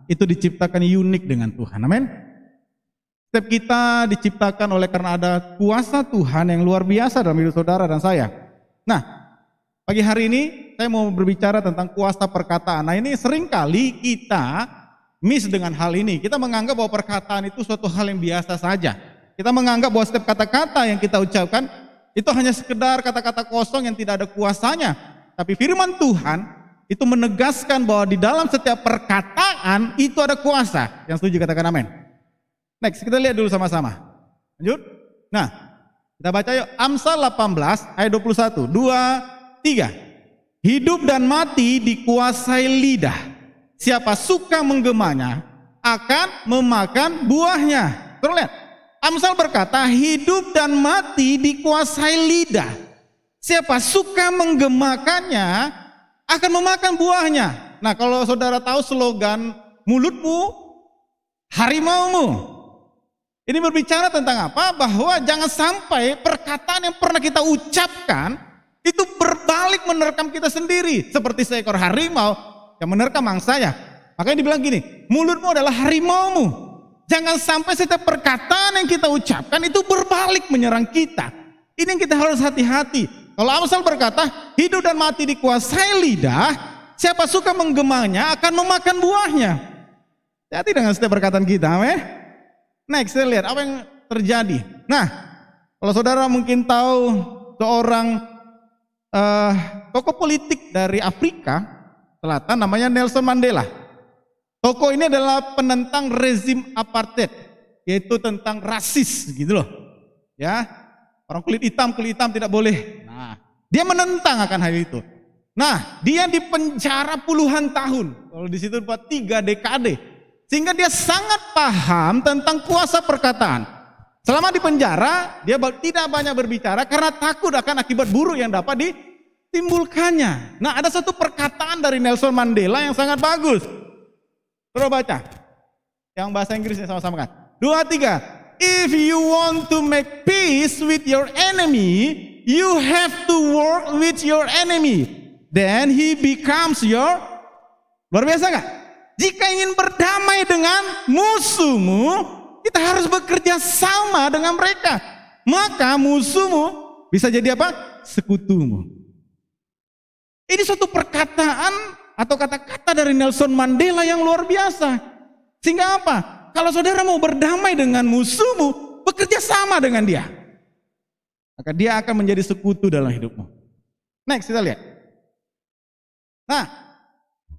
itu diciptakan unik dengan Tuhan. Amin. Setiap kita diciptakan oleh karena ada kuasa Tuhan yang luar biasa dalam hidup saudara dan saya. Nah, pagi hari ini saya mau berbicara tentang kuasa perkataan. Nah, ini seringkali kita miss dengan hal ini. Kita menganggap bahwa perkataan itu suatu hal yang biasa saja. Kita menganggap bahwa setiap kata-kata yang kita ucapkan itu hanya sekedar kata-kata kosong yang tidak ada kuasanya. Tapi firman Tuhan itu menegaskan bahwa di dalam setiap perkataan itu ada kuasa. Yang setuju katakan amin. Next, kita lihat dulu sama-sama. Lanjut. Nah, kita baca yuk. Amsal 18 ayat 21. 2, 3. Hidup dan mati dikuasai lidah. Siapa suka menggemanya akan memakan buahnya. Terus lihat. Amsal berkata hidup dan mati dikuasai lidah. Siapa suka menggemakannya akan memakan buahnya. Nah, kalau saudara tahu slogan mulutmu harimaumu. Ini berbicara tentang apa? Bahwa jangan sampai perkataan yang pernah kita ucapkan itu berbalik menerkam kita sendiri. Seperti seekor harimau yang menerkam mangsanya. Makanya dibilang gini, mulutmu adalah harimaumu. Jangan sampai setiap perkataan yang kita ucapkan itu berbalik menyerang kita. Ini yang kita harus hati-hati. Kalau Amsal berkata, hidup dan mati dikuasai lidah, siapa suka menggemanya akan memakan buahnya. Hati dengan setiap perkataan kita, amin. Next, kita lihat apa yang terjadi. Nah, kalau saudara mungkin tahu seorang tokoh politik dari Afrika Selatan namanya Nelson Mandela. Tokoh ini adalah penentang rezim apartheid, yaitu tentang rasis gitu loh. Ya, orang kulit hitam tidak boleh. Nah, dia menentang akan hal itu. Nah, dia dipenjara puluhan tahun. Kalau di situ buat 3 dekade. Sehingga dia sangat paham tentang kuasa perkataan. Selama di penjara, dia tidak banyak berbicara karena takut akan akibat buruk yang dapat ditimbulkannya. Nah, ada satu perkataan dari Nelson Mandela yang sangat bagus. Coba baca. Yang bahasa Inggrisnya sama-sama kan. 2, 3. If you want to make peace with your enemy, you have to work with your enemy. Then he becomes your... Luar biasa nggak? Jika ingin berdamai dengan musuhmu, kita harus bekerja sama dengan mereka. Maka musuhmu bisa jadi apa? Sekutumu. Ini suatu perkataan atau kata-kata dari Nelson Mandela yang luar biasa. Sehingga apa? Kalau saudara mau berdamai dengan musuhmu, bekerja sama dengan dia. Maka dia akan menjadi sekutu dalam hidupmu. Next, kita lihat. Nah,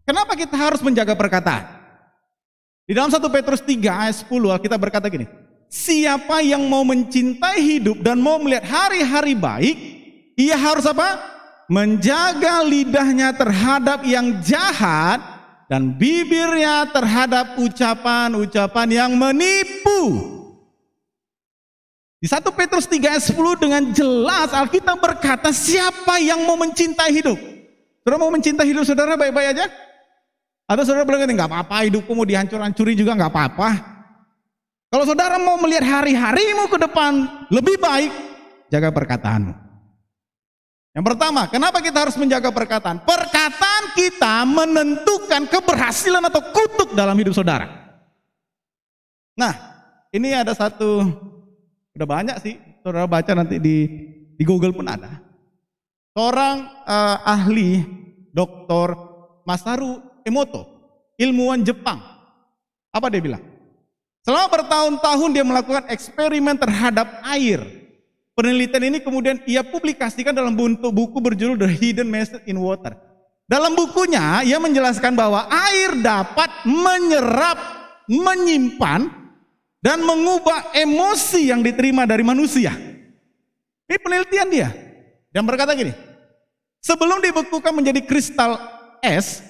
kenapa kita harus menjaga perkataan? Di dalam 1 Petrus 3 ayat 10 Alkitab berkata gini, siapa yang mau mencintai hidup dan mau melihat hari-hari baik, ia harus apa? Menjaga lidahnya terhadap yang jahat dan bibirnya terhadap ucapan-ucapan yang menipu. Di 1 Petrus 3 ayat 10 dengan jelas Alkitab berkata siapa yang mau mencintai hidup. Saudara mau mencintai hidup saudara baik-baik aja? Atau saudara bilang nggak apa-apa, hidupku mau dihancur-hancuri juga nggak apa-apa. Kalau saudara mau melihat hari-harimu ke depan lebih baik, jaga perkataanmu. Yang pertama, kenapa kita harus menjaga perkataan? Perkataan kita menentukan keberhasilan atau kutuk dalam hidup saudara. Nah, ini ada satu, udah banyak sih, saudara baca nanti di Google pun ada. Seorang ahli, Dr. Masaru Emoto, ilmuwan Jepang. Apa dia bilang? Selama bertahun-tahun dia melakukan eksperimen terhadap air. Penelitian ini kemudian ia publikasikan dalam bentuk buku berjudul The Hidden Message in Water. Dalam bukunya ia menjelaskan bahwa air dapat menyerap, menyimpan, dan mengubah emosi yang diterima dari manusia. Ini penelitian dia. Dan berkata gini, sebelum dibekukan menjadi kristal es,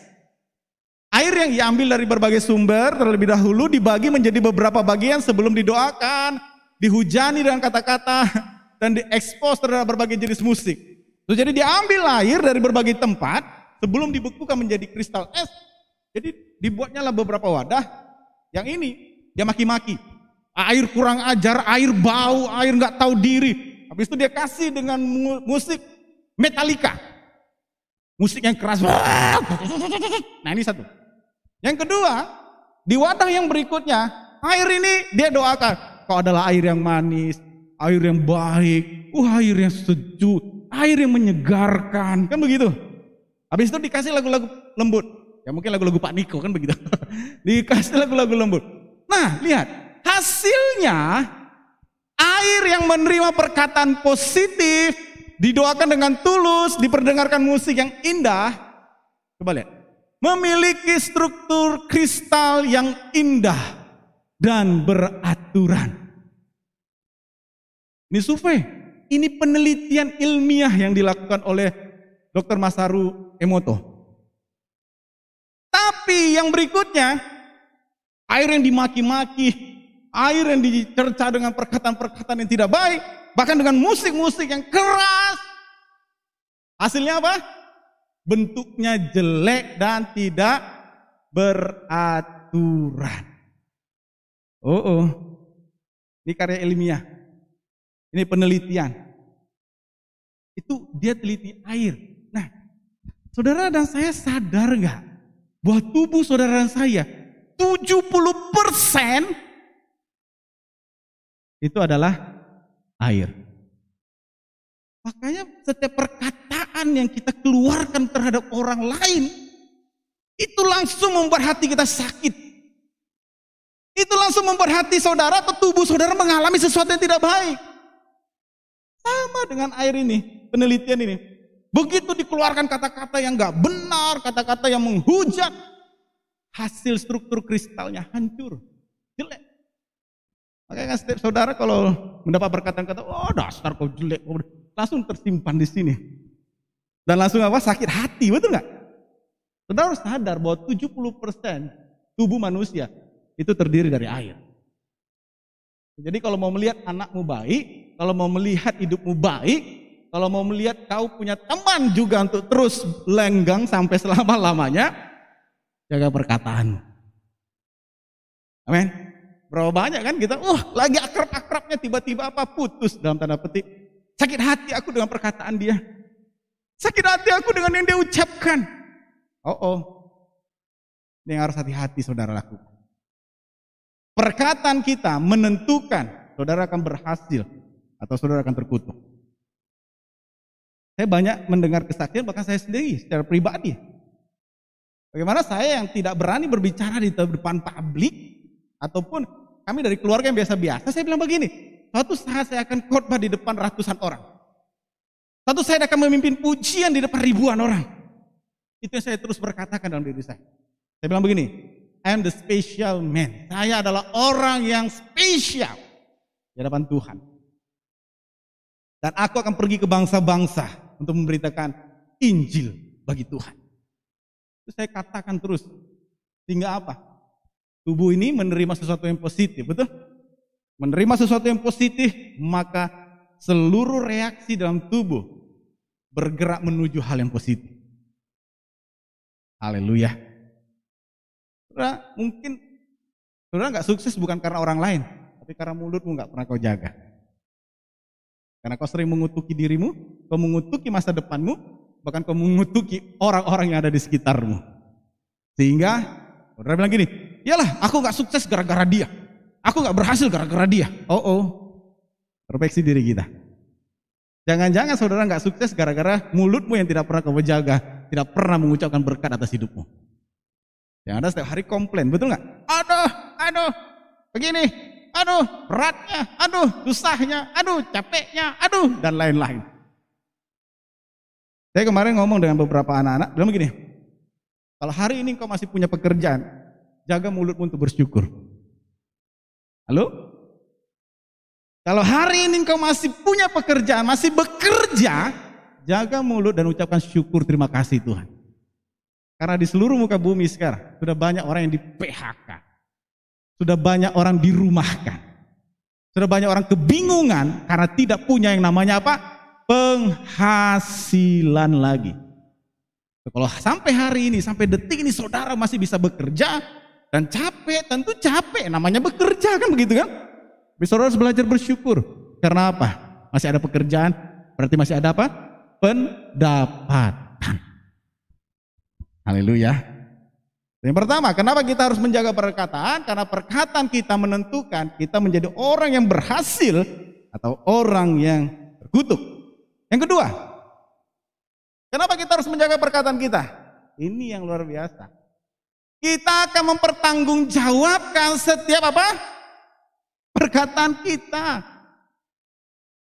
air yang diambil dari berbagai sumber terlebih dahulu dibagi menjadi beberapa bagian sebelum didoakan, dihujani dengan kata-kata, dan diekspos terhadap berbagai jenis musik. Jadi diambil air dari berbagai tempat sebelum dibekukan menjadi kristal es. Jadi dibuatnya lah beberapa wadah. Yang ini dia maki-maki. Air kurang ajar, air bau, air nggak tahu diri. Habis itu dia kasih dengan musik Metallica. Musik yang keras. Nah ini satu. Yang kedua, Di wadah yang berikutnya, air ini dia doakan, kau adalah air yang manis, air yang baik, air yang sejuk, air yang menyegarkan, kan begitu. Habis itu dikasih lagu-lagu lembut, ya mungkin lagu-lagu Pak Niko kan begitu. Dikasih lagu-lagu lembut. Nah, lihat hasilnya, air yang menerima perkataan positif, didoakan dengan tulus, diperdengarkan musik yang indah. Coba lihat, memiliki struktur kristal yang indah dan beraturan. Ini survei, ini penelitian ilmiah yang dilakukan oleh Dr. Masaru Emoto. Tapi yang berikutnya, air yang dimaki-maki, air yang dicerca dengan perkataan-perkataan yang tidak baik, bahkan dengan musik-musik yang keras. Hasilnya apa? Bentuknya jelek dan tidak beraturan. Ini karya ilmiah. Ini penelitian. Itu dia teliti air. Nah, saudara dan saya sadar nggak bahwa tubuh saudara dan saya 70% itu adalah air. Makanya setiap perkataan yang kita keluarkan terhadap orang lain itu langsung membuat hati kita sakit. Itu langsung membuat hati saudara atau tubuh saudara mengalami sesuatu yang tidak baik. Sama dengan air ini, penelitian ini. Begitu dikeluarkan kata-kata yang gak benar, kata-kata yang menghujat, hasil struktur kristalnya hancur, jelek. Makanya setiap saudara kalau mendapat perkataan-kata, oh dasar kau jelek, langsung tersimpan di sini. Dan langsung apa? Sakit hati, betul gak? Saudara harus sadar bahwa 70% tubuh manusia itu terdiri dari air. Jadi kalau mau melihat anakmu baik, kalau mau melihat hidupmu baik, kalau mau melihat kau punya teman juga untuk terus lenggang sampai selama-lamanya, jaga perkataanmu. Amin. Berapa banyak kan kita, lagi akrab-akrabnya tiba-tiba apa putus dalam tanda petik. Sakit hati aku dengan perkataan dia. Sakit hati aku dengan yang dia ucapkan. Ini yang harus hati-hati saudara lakukan. Perkataan kita menentukan saudara akan berhasil atau saudara akan terkutuk. Saya banyak mendengar kesaksian, bahkan saya sendiri secara pribadi. Bagaimana saya yang tidak berani berbicara di depan publik, ataupun kami dari keluarga yang biasa-biasa, saya bilang begini, suatu saat saya akan khotbah di depan ratusan orang. Suatu saat saya akan memimpin pujian di depan ribuan orang. Itu yang saya terus berkatakan dalam diri saya. Saya bilang begini, I am the special man. Saya adalah orang yang spesial di hadapan Tuhan. Dan aku akan pergi ke bangsa-bangsa untuk memberitakan Injil bagi Tuhan. Itu saya katakan terus. Sehingga apa? Tubuh ini menerima sesuatu yang positif, betul? Menerima sesuatu yang positif, maka seluruh reaksi dalam tubuh bergerak menuju hal yang positif. Haleluya. Saudara, mungkin saudara nggak sukses bukan karena orang lain, tapi karena mulutmu nggak pernah kau jaga. Karena kau sering mengutuki dirimu, kau mengutuki masa depanmu, bahkan kau mengutuki orang-orang yang ada di sekitarmu. Sehingga saudara bilang gini, iyalah aku nggak sukses gara-gara dia, aku nggak berhasil gara-gara dia. Perbaiki diri kita. Jangan-jangan saudara nggak sukses gara-gara mulutmu yang tidak pernah kau jaga, tidak pernah mengucapkan berkat atas hidupmu. Yang ada setiap hari komplain, betul nggak? Aduh, begini, beratnya, susahnya, capeknya, dan lain-lain. Saya kemarin ngomong dengan beberapa anak-anak, bilang begini, kalau hari ini kau masih punya pekerjaan, jaga mulutmu untuk bersyukur. Halo? Kalau hari ini kau masih punya pekerjaan, masih bekerja, jaga mulut dan ucapkan syukur, terima kasih Tuhan. Karena di seluruh muka bumi sekarang sudah banyak orang yang di PHK. Sudah banyak orang dirumahkan. Sudah banyak orang kebingungan karena tidak punya yang namanya apa? Penghasilan lagi. Kalau sampai hari ini, sampai detik ini saudara masih bisa bekerja dan capek, tentu capek, namanya bekerja kan begitu kan? Tapi saudara harus belajar bersyukur. Karena apa? Masih ada pekerjaan, berarti masih ada apa? Pendapatan. Haleluya. Yang pertama, kenapa kita harus menjaga perkataan? Karena perkataan kita menentukan kita menjadi orang yang berhasil atau orang yang terkutuk. Yang kedua, kenapa kita harus menjaga perkataan kita? Ini yang luar biasa. Kita akan mempertanggungjawabkan setiap apa? Perkataan kita.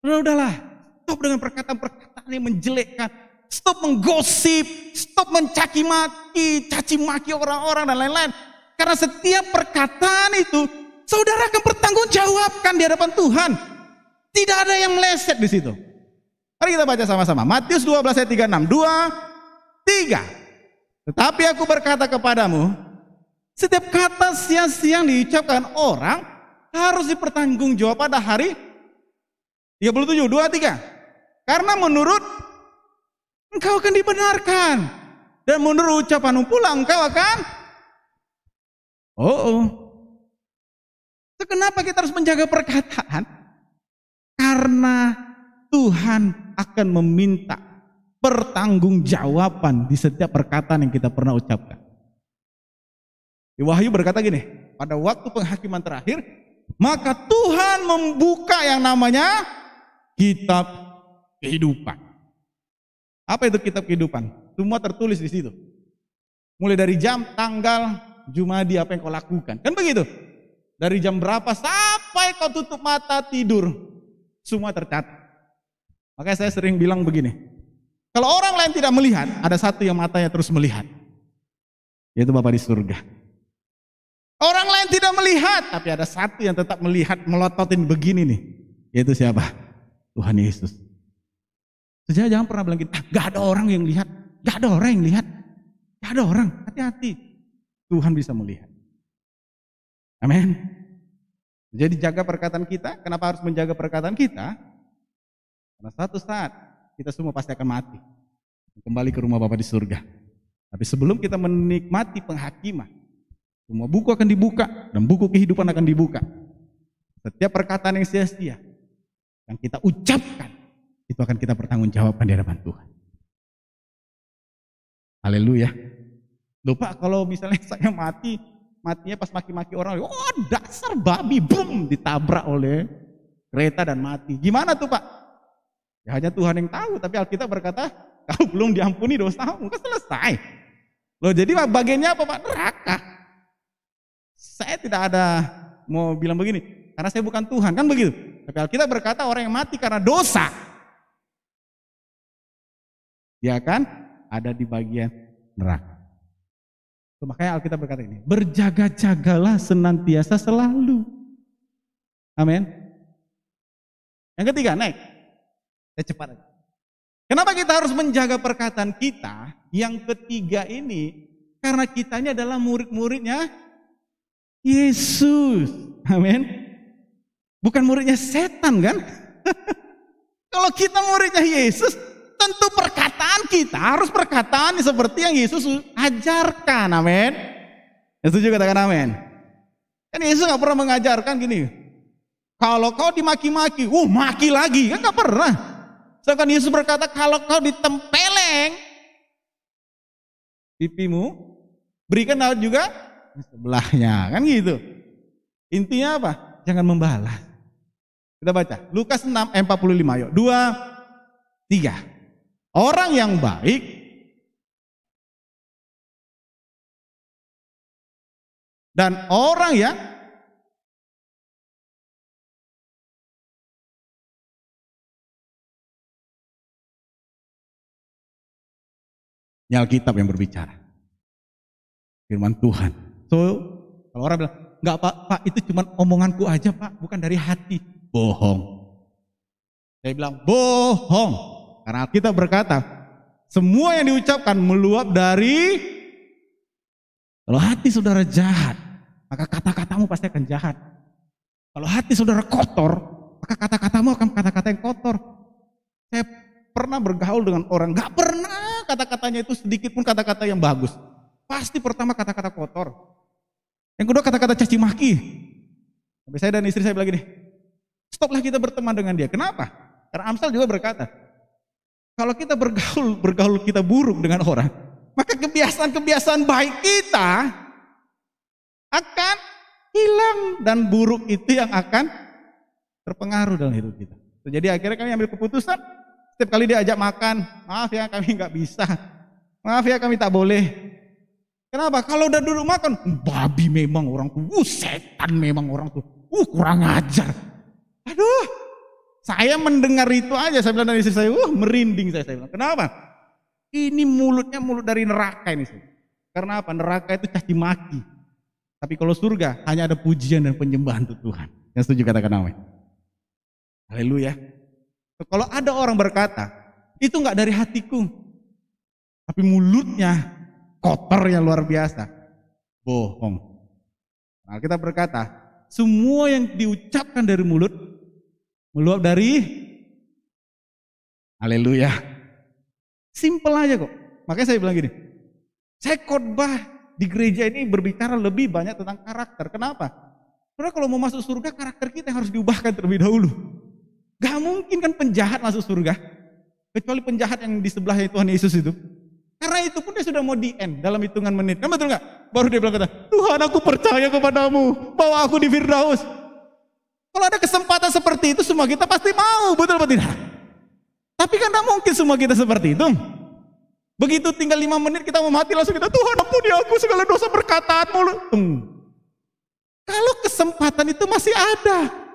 Udahlah, stop dengan perkataan-perkataan yang menjelekkan. Stop menggosip, stop mencaci maki orang-orang dan lain-lain. Karena setiap perkataan itu saudara akan bertanggungjawabkan di hadapan Tuhan. Tidak ada yang meleset di situ. Mari kita baca sama-sama. Matius 12 ayat 36. 2, 3. Tetapi aku berkata kepadamu, setiap kata sia-sia yang diucapkan orang harus dipertanggungjawab pada hari 37. 2, 3. Karena menurut engkau akan dibenarkan. Dan menurut ucapanmu pula engkau akan So, kenapa kita harus menjaga perkataan? Karena Tuhan akan meminta pertanggungjawaban di setiap perkataan yang kita pernah ucapkan. Di Wahyu berkata gini, pada waktu penghakiman terakhir, maka Tuhan membuka yang namanya kitab kehidupan. Apa itu kitab kehidupan? Semua tertulis di situ. Mulai dari jam, tanggal, jumadi, apa yang kau lakukan. Kan begitu? Dari jam berapa sampai kau tutup mata tidur. Semua tercatat. Makanya saya sering bilang begini. Kalau orang lain tidak melihat, ada satu yang matanya terus melihat. Yaitu Bapa di surga. Orang lain tidak melihat, tapi ada satu yang tetap melihat, melototin begini nih. Yaitu siapa? Tuhan Yesus. Saudara jangan pernah bilang gitu, gak ada orang yang lihat, gak ada orang yang lihat, gak ada orang, hati-hati. Tuhan bisa melihat. Amin. Jadi jaga perkataan kita. Kenapa harus menjaga perkataan kita? Karena satu saat kita semua pasti akan mati, kembali ke rumah Bapa di surga. Tapi sebelum kita menikmati penghakiman, semua buku akan dibuka dan buku kehidupan akan dibuka. Setiap perkataan yang sia-sia yang kita ucapkan, itu akan kita pertanggungjawabkan di hadapan Tuhan. Haleluya. Lupa kalau misalnya saya matinya pas maki-maki orang, oh dasar babi, boom, ditabrak oleh kereta dan mati. Gimana tuh Pak? Ya hanya Tuhan yang tahu, tapi Alkitab berkata, kau belum diampuni dosamu, kan selesai. Loh jadi bagiannya apa Pak? Neraka. Saya tidak ada mau bilang begini, karena saya bukan Tuhan, kan begitu. Tapi Alkitab berkata orang yang mati karena dosa, dia akan ada di bagian neraka. So, makanya Alkitab berkata ini, berjaga-jagalah senantiasa selalu. Amin. Yang ketiga, next. Saya cepat aja. Kenapa kita harus menjaga perkataan kita? Yang ketiga ini, karena kita ini adalah murid-muridnya Yesus. Amin. Bukan muridnya setan kan? Kalau kita muridnya Yesus, tentu perkataan kita harus perkataan seperti yang Yesus ajarkan. Amin. Setuju katakan amin. Kan Yesus gak pernah mengajarkan gini, kalau kau dimaki-maki, maki lagi. Kan gak pernah. Sedangkan Yesus berkata, kalau kau ditempeleng pipimu, berikan juga sebelahnya. Kan gitu. Intinya apa? Jangan membalas. Kita baca Lukas 6 ayat 45. Yuk 2, 3. Orang yang baik dan orang yang ini Alkitab yang berbicara, firman Tuhan. So kalau orang bilang enggak Pak, itu cuma omonganku aja Pak, bukan dari hati. Bohong. Saya bilang bohong. Karena Alkitab berkata, semua yang diucapkan meluap dari, kalau hati saudara jahat, maka kata-katamu pasti akan jahat. Kalau hati saudara kotor, maka kata-katamu akan kata-kata yang kotor. Saya pernah bergaul dengan orang, gak pernah kata-katanya itu sedikit pun kata-kata yang bagus. Pasti pertama kata-kata kotor. Yang kedua kata-kata caci maki. Sampai saya dan istri saya bilang gini, stoplah kita berteman dengan dia. Kenapa? Karena Amsal juga berkata, kalau kita bergaul kita buruk dengan orang, maka kebiasaan-kebiasaan baik kita akan hilang dan buruk itu yang akan terpengaruh dalam hidup kita. Jadi akhirnya kami ambil keputusan, setiap kali diajak makan, maaf ya kami nggak bisa, maaf ya kami tak boleh. Kenapa? Kalau udah duduk makan, babi memang orang tuh, setan memang orang tuh, kurang ajar. Aduh, saya mendengar itu aja, saya bilang dari istri saya, merinding saya bilang. Kenapa? Ini mulutnya mulut dari neraka ini. Karena apa? Neraka itu caci maki. Tapi kalau surga hanya ada pujian dan penyembahan untuk Tuhan. Yang setuju katakan amin. Haleluya. Kalau ada orang berkata, itu enggak dari hatiku, tapi mulutnya kotor yang luar biasa, bohong. Nah, kita berkata, semua yang diucapkan dari mulut meluap dari haleluya. Simpel aja kok. Makanya saya bilang gini, saya khotbah di gereja ini berbicara lebih banyak tentang karakter. Kenapa? Karena kalau mau masuk surga, karakter kita harus diubahkan terlebih dahulu. Gak mungkin kan penjahat masuk surga, kecuali penjahat yang di sebelahnya Tuhan Yesus itu. Karena itu pun dia sudah mau di end dalam hitungan menit. Kan betul gak? Baru dia bilang kata, Tuhan aku percaya kepadamu, bawa aku di Firdaus. Kalau ada kesempatan seperti itu semua kita pasti mau, betul atau tidak? Tapi kan gak mungkin semua kita seperti itu. Begitu tinggal 5 menit kita mau mati langsung kita, Tuhan ampuni aku segala dosa perkataan mulut. Kalau kesempatan itu masih ada.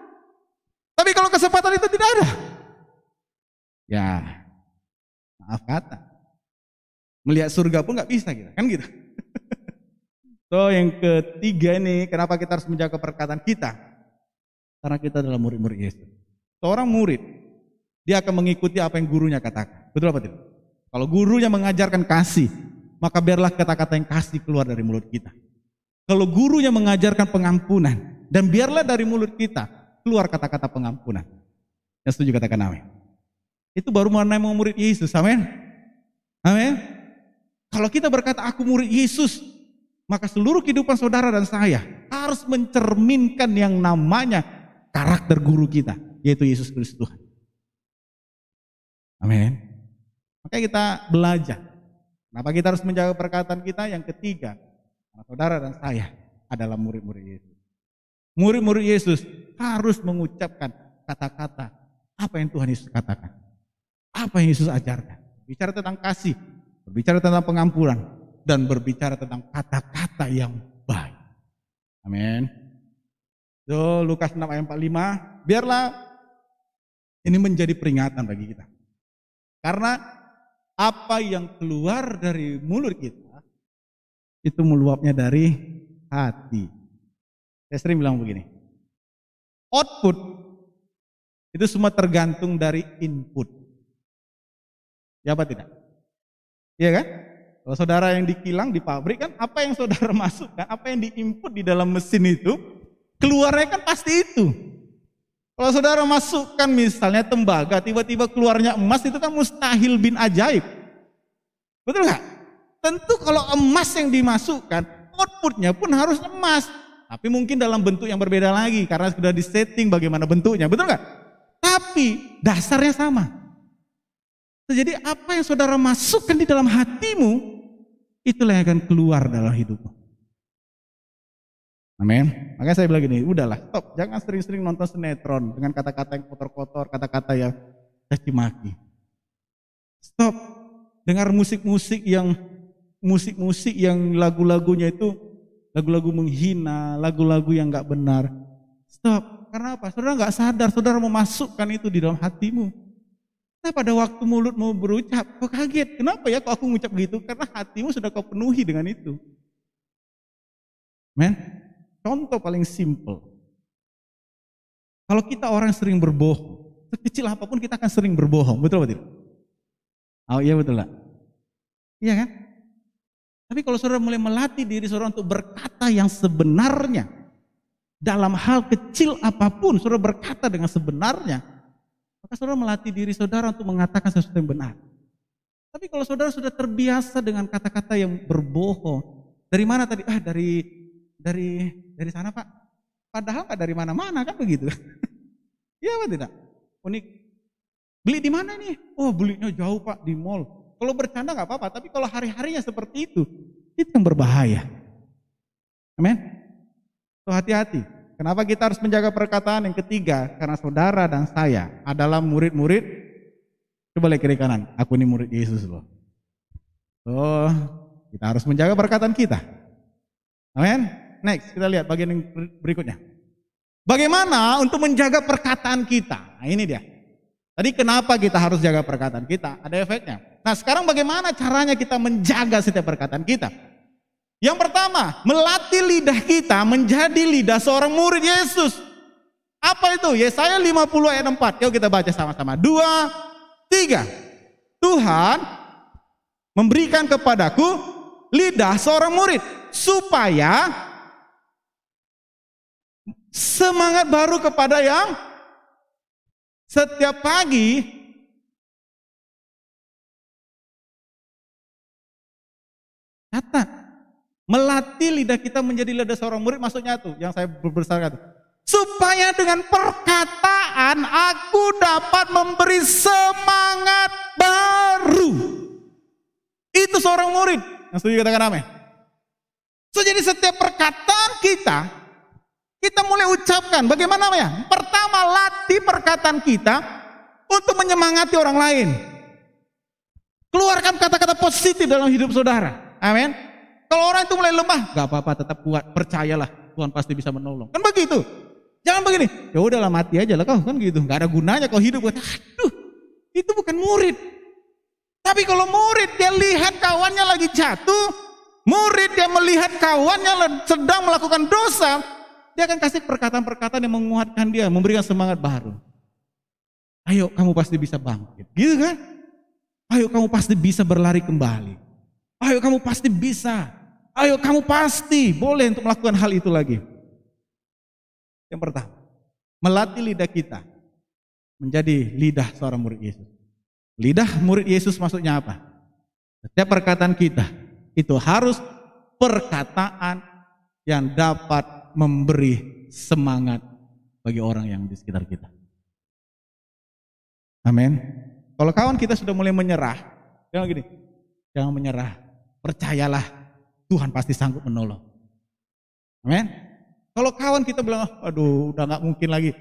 Tapi kalau kesempatan itu tidak ada, ya maaf kata, melihat surga pun nggak bisa kita, kan gitu. So yang ketiga ini, kenapa kita harus menjaga perkataan kita? Karena kita adalah murid-murid Yesus. Seorang murid, dia akan mengikuti apa yang gurunya katakan. Betul apa tidak? Kalau gurunya mengajarkan kasih, maka biarlah kata-kata yang kasih keluar dari mulut kita. Kalau gurunya mengajarkan pengampunan, dan biarlah dari mulut kita keluar kata-kata pengampunan. Yang setuju katakan amin. Itu baru mengenai murid Yesus, amin. Amin. Kalau kita berkata aku murid Yesus, maka seluruh kehidupan saudara dan saya harus mencerminkan yang namanya karakter guru kita, yaitu Yesus Kristus Tuhan. Amin. Makanya kita belajar. Kenapa kita harus menjaga perkataan kita? Yang ketiga, karena saudara dan saya adalah murid-murid Yesus. Murid-murid Yesus harus mengucapkan kata-kata apa yang Tuhan Yesus katakan. Apa yang Yesus ajarkan. Bicara tentang kasih, berbicara tentang pengampunan, dan berbicara tentang kata-kata yang baik. Amin. So, Lukas 6 ayat 45, biarlah ini menjadi peringatan bagi kita. Karena apa yang keluar dari mulut kita, itu meluapnya dari hati. Saya sering bilang begini, output itu semua tergantung dari input. Ya apa tidak? Iya kan? Kalau saudara yang di kilang, di pabrik kan, apa yang saudara masukkan, apa yang diinput di dalam mesin itu, keluarnya kan pasti itu. Kalau saudara masukkan misalnya tembaga, tiba-tiba keluarnya emas, itu kan mustahil bin ajaib. Betul nggak? Tentu kalau emas yang dimasukkan, outputnya pun harus emas. Tapi mungkin dalam bentuk yang berbeda lagi, karena sudah disetting bagaimana bentuknya, betul nggak? Tapi dasarnya sama. Jadi apa yang saudara masukkan di dalam hatimu, itulah yang akan keluar dalam hidupmu. Amin. Makanya saya bilang gini, udahlah, stop. Jangan sering-sering nonton sinetron dengan kata-kata yang kotor-kotor, kata-kata yang caci maki. Stop. Dengar musik-musik yang lagu-lagunya itu lagu-lagu menghina, lagu-lagu yang nggak benar. Stop. Karena apa? Saudara nggak sadar, saudara memasukkan itu di dalam hatimu. Nah pada waktu mulut mau berucap, kok kaget. Kenapa ya kok aku mengucap gitu? Karena hatimu sudah kau penuhi dengan itu. Men, contoh paling simple. Kalau kita orang sering berbohong, sekecil apapun kita akan sering berbohong. Betul atau tidak? Oh iya betul lah. Iya kan? Tapi kalau saudara mulai melatih diri saudara untuk berkata yang sebenarnya, dalam hal kecil apapun saudara berkata dengan sebenarnya, maka saudara melatih diri saudara untuk mengatakan sesuatu yang benar. Tapi kalau saudara sudah terbiasa dengan kata-kata yang berbohong, dari mana tadi? Dari sana Pak. Padahal nggak dari mana-mana kan begitu. Iya apa tidak? Unik. Beli di mana nih? Oh belinya jauh Pak, di mall. Kalau bercanda nggak apa-apa, tapi kalau hari-harinya seperti itu yang berbahaya. Amin. So, hati-hati. Kenapa kita harus menjaga perkataan? Yang ketiga, karena saudara dan saya adalah murid-murid. Coba lihat kiri kanan, aku ini murid Yesus loh. So, kita harus menjaga perkataan kita. Amin. Next, kita lihat bagian yang berikutnya. Bagaimana untuk menjaga perkataan kita? Nah, ini dia. Tadi kenapa kita harus jaga perkataan kita? Ada efeknya. Nah, sekarang bagaimana caranya kita menjaga setiap perkataan kita? Yang pertama, melatih lidah kita menjadi lidah seorang murid Yesus. Apa itu? Yesaya 50 ayat 4. Yuk kita baca sama-sama. 2, 3. Tuhan memberikan kepadaku lidah seorang murid supaya semangat baru kepada yang setiap pagi catat. Melatih lidah kita menjadi lidah seorang murid, maksudnya tuh yang saya berbesarkan tuh. Supaya dengan perkataan aku dapat memberi semangat baru. Itu seorang murid. Yang setuju katakan amin. So, jadi setiap perkataan kita mulai ucapkan. Bagaimana ya? Pertama, latih perkataan kita untuk menyemangati orang lain. Keluarkan kata-kata positif dalam hidup saudara. Amin. Kalau orang itu mulai lemah, gak apa-apa, tetap kuat, percayalah, Tuhan pasti bisa menolong. Kan begitu. Jangan begini, ya udahlah mati aja lah kau, kan gitu. Gak ada gunanya kau hidup. Aduh, itu bukan murid. Tapi kalau murid dia lihat kawannya lagi jatuh, murid dia melihat kawannya sedang melakukan dosa, dia akan kasih perkataan-perkataan yang menguatkan dia, memberikan semangat baru. Ayo kamu pasti bisa bangkit, gitu kan? Ayo kamu pasti bisa berlari kembali. Ayo kamu pasti bisa. Ayo kamu pasti boleh untuk melakukan hal itu lagi. Yang pertama, melatih lidah kita menjadi lidah seorang murid Yesus. Lidah murid Yesus maksudnya apa? Setiap perkataan kita itu harus perkataan yang dapat memberi semangat bagi orang yang di sekitar kita. Amin. Kalau kawan kita sudah mulai menyerah, jangan gini, jangan menyerah. Percayalah, Tuhan pasti sanggup menolong. Amin. Kalau kawan kita bilang, aduh udah gak mungkin lagi.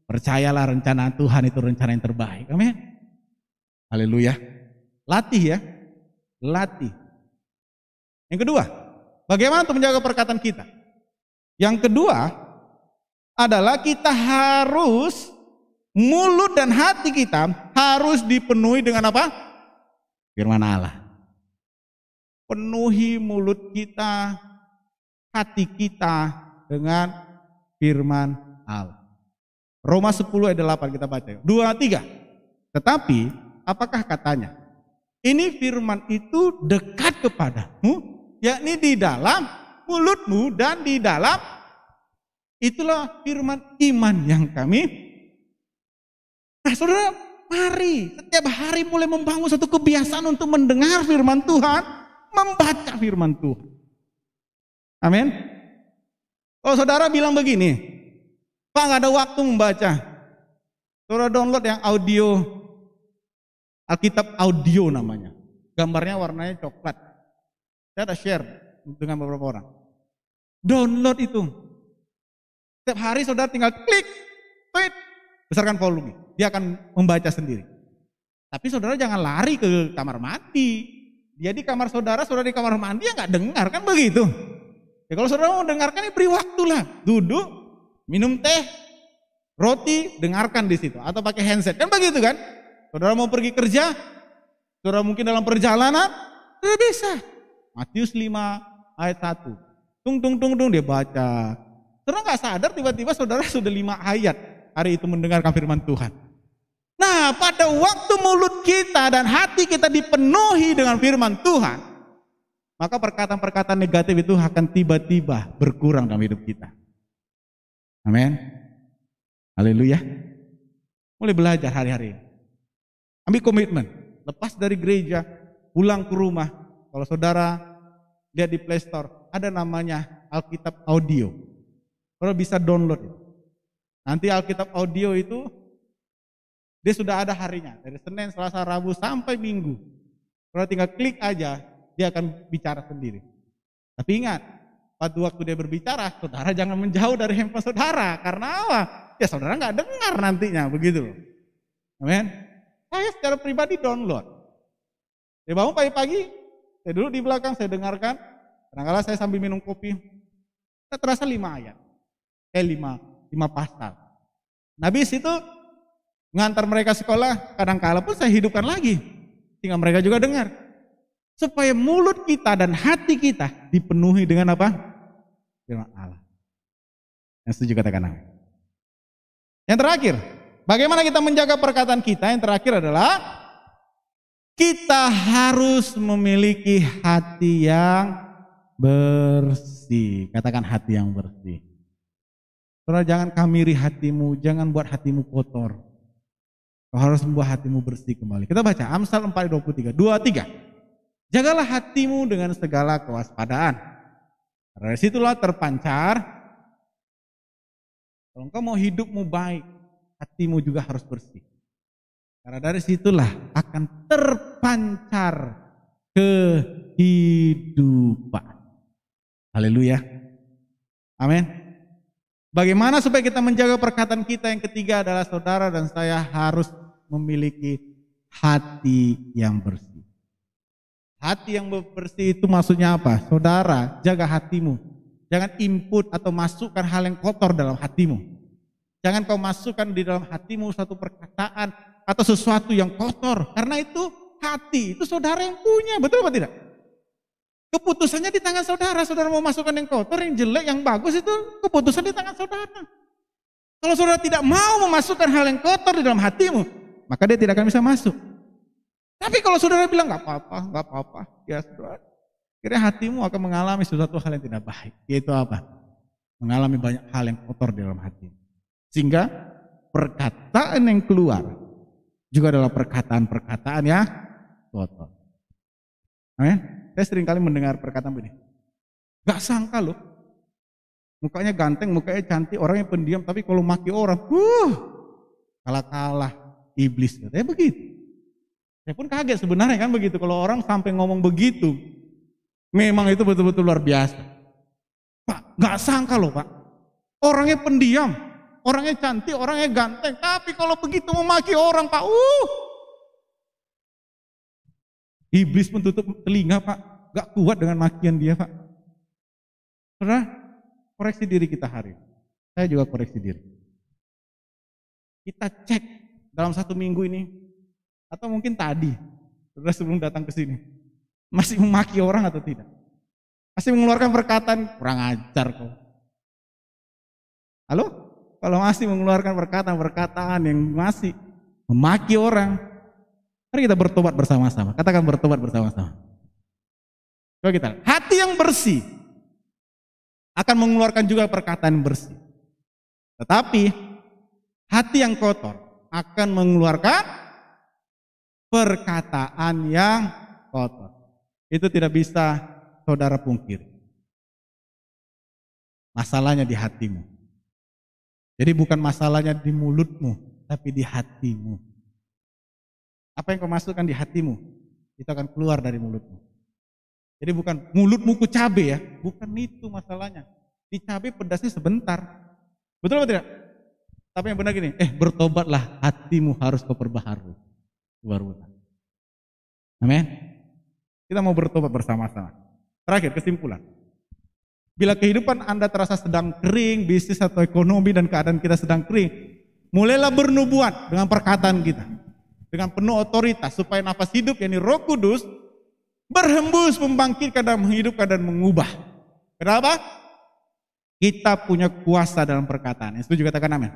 Percayalah, rencana Tuhan itu rencana yang terbaik. Amin. Haleluya. Latih ya. Latih. Yang kedua, bagaimana untuk menjaga perkataan kita? Yang kedua adalah kita harus, mulut dan hati kita harus dipenuhi dengan apa? Firman Allah. Penuhi mulut kita, hati kita dengan firman Allah. Roma 10 ayat 8 kita baca. 2, 3. Tetapi apakah katanya? Ini firman itu dekat kepadamu, yakni di dalam mulutmu dan di dalam, itulah firman iman yang kami. Nah saudara, mari setiap hari mulai membangun satu kebiasaan untuk mendengar firman Tuhan, membaca firman Tuhan. Amin. Oh saudara bilang begini, Pak gak ada waktu membaca. Saudara download yang audio, Alkitab audio namanya. Gambarnya warnanya coklat. Saya ada share dengan beberapa orang. Download itu. Setiap hari saudara tinggal klik, tweet, besarkan volume. Dia akan membaca sendiri. Tapi saudara jangan lari ke kamar mandi. Dia di kamar saudara, saudara di kamar mandi, ya nggak dengar, kan begitu. Ya kalau saudara mau dengarkan, ya beri waktu lah. Duduk, minum teh, roti, dengarkan di situ. Atau pakai handset, kan begitu kan. Saudara mau pergi kerja, saudara mungkin dalam perjalanan, tidak bisa. Matius 5 ayat 1. Tung dia baca. Saudara nggak sadar tiba-tiba saudara sudah 5 ayat hari itu mendengarkan firman Tuhan. Nah, pada waktu mulut kita dan hati kita dipenuhi dengan firman Tuhan, maka perkataan-perkataan negatif itu akan tiba-tiba berkurang dalam hidup kita. Amin. Haleluya. Mulai belajar hari-hari. Ambil komitmen. Lepas dari gereja, pulang ke rumah. Kalau saudara lihat di Play Store, ada namanya Alkitab Audio. Saudara bisa download. Nanti Alkitab Audio itu dia sudah ada harinya, dari Senin, Selasa, Rabu sampai Minggu. Kalau tinggal klik aja, dia akan bicara sendiri. Tapi ingat, Waktu dia berbicara, saudara jangan menjauh dari handphone saudara. Karena apa? Ya saudara nggak dengar nantinya, begitu loh. Amin. Saya secara pribadi download. Saya bangun pagi-pagi, saya duduk di belakang, saya dengarkan. Kadang-kadang saya sambil minum kopi. Saya terasa 5 ayat. 5 pasal. Nah, habis itu ngantar mereka sekolah, kadang-kala pun saya hidupkan lagi. Sehingga mereka juga dengar. Supaya mulut kita dan hati kita dipenuhi dengan apa? Firman Allah. Yang setuju katakan amin. Yang terakhir, bagaimana kita menjaga perkataan kita? Yang terakhir adalah kita harus memiliki hati yang bersih. Katakan hati yang bersih. Saudara, jangan kamiri hatimu, jangan buat hatimu kotor. Kau harus membuat hatimu bersih kembali. Kita baca Amsal 4:23, 2-3. Jagalah hatimu dengan segala kewaspadaan. Dari situlah terpancar. Kalau engkau mau hidupmu baik, hatimu juga harus bersih. Karena dari situlah akan terpancar kehidupan. Haleluya. Amin. Bagaimana supaya kita menjaga perkataan kita? Yang ketiga adalah saudara dan saya harus memiliki hati yang bersih. Hati yang bersih itu maksudnya apa? Saudara, jaga hatimu. Jangan input atau masukkan hal yang kotor dalam hatimu. Jangan kau masukkan di dalam hatimu satu perkataan atau sesuatu yang kotor. Karena itu hati, itu saudara yang punya. Betul apa tidak? Keputusannya di tangan saudara. Saudara mau masukkan yang kotor, yang jelek, yang bagus, itu keputusan di tangan saudara. Kalau saudara tidak mau memasukkan hal yang kotor di dalam hatimu, maka dia tidak akan bisa masuk. Tapi kalau saudara bilang nggak apa-apa, ya saudara, kira hatimu akan mengalami sesuatu hal yang tidak baik. Yaitu apa? Mengalami banyak hal yang kotor di dalam hati. Sehingga perkataan yang keluar juga adalah perkataan-perkataan yang kotor. Amin. Saya sering kali mendengar perkataan begini. Gak sangka loh, mukanya ganteng, mukanya cantik, orangnya pendiam, tapi kalau maki orang, kalah-kalah iblis. Katanya begitu. Saya pun kaget sebenarnya kan begitu. Kalau orang sampai ngomong begitu, memang itu betul-betul luar biasa. Pak, gak sangka loh Pak. Orangnya pendiam, orangnya cantik, orangnya ganteng. Tapi kalau begitu memaki orang Pak, iblis pun tutup telinga Pak. Gak kuat dengan makian dia Pak. Saudara, koreksi diri kita hari ini. Saya juga koreksi diri. Kita cek dalam 1 minggu ini, atau mungkin tadi, saudara sebelum datang ke sini, masih memaki orang atau tidak? Masih mengeluarkan perkataan, kurang ajar kok. Halo? Kalau masih mengeluarkan perkataan-perkataan yang masih memaki orang, mari kita bertobat bersama-sama. Katakan bertobat bersama-sama. Coba kita lihat. Hati yang bersih akan mengeluarkan juga perkataan yang bersih. Tetapi hati yang kotor akan mengeluarkan perkataan yang kotor. Itu tidak bisa saudara pungkiri. Masalahnya di hatimu. Jadi bukan masalahnya di mulutmu, tapi di hatimu. Apa yang kau masukkan di hatimu, itu akan keluar dari mulutmu. Jadi bukan mulutmu ku cabe ya, bukan itu masalahnya. Di cabe pedasnya sebentar. Betul atau tidak? Tapi yang benar gini, bertobatlah, hatimu harus kau perbaharui. Baru. Amin. Kita mau bertobat bersama-sama. Terakhir kesimpulan. Bila kehidupan Anda terasa sedang kering, bisnis atau ekonomi dan keadaan kita sedang kering, mulailah bernubuat dengan perkataan kita. Dengan penuh otoritas supaya nafas hidup yakni Roh Kudus berhembus, membangkitkan dan menghidupkan dan mengubah. Kenapa? Kita punya kuasa dalam perkataan. Yang setuju katakan amin.